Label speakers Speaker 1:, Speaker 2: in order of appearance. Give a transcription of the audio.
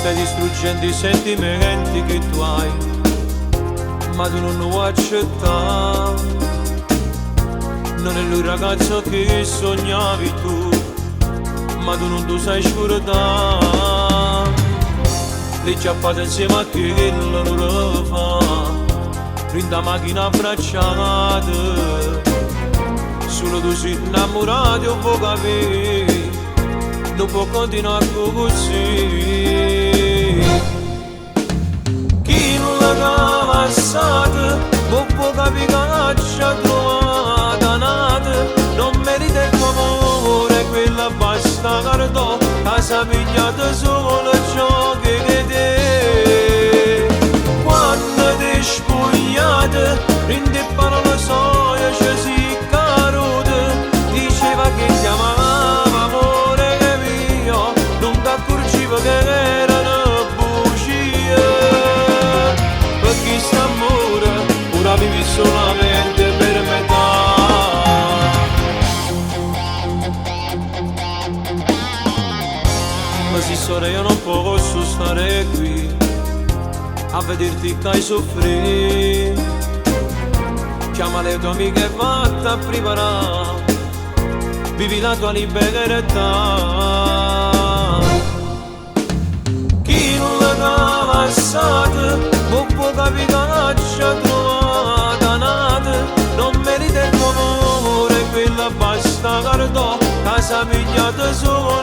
Speaker 1: stai distruggendo i sentimenti che tu hai, ma tu non lo vuoi accettare. Non è lui ragazzo che sognavi tu, ma tu non tu sai scordare. Le ciappate insieme a che non lo fa, rinda macchina abbracciata. Solo tu sei innamorato e vuoi capire, non può continuare così. Chi non l'ha passata, non può capire che ci ha trovata nata. Non merita il tuo amore, quella basta cardò, che si è pigliata solo ciò che te. Quando ti spogliate, rinde parole soia, ci si carote. Diceva che ti amava, amore mio, non ti accorgiva che era una bugia. Perché st'amore ora vivi solamente per metà. Ma sì sora, io non posso stare qui a vederti che hai soffrito. Chiama le tue amiche e vattene a preparare, vivi la tua libertà. Chi non l'ha passata, non può capire che ci ha trovata nata. Non merita il tuo amore, quella basta cardò, che si è pigliata solo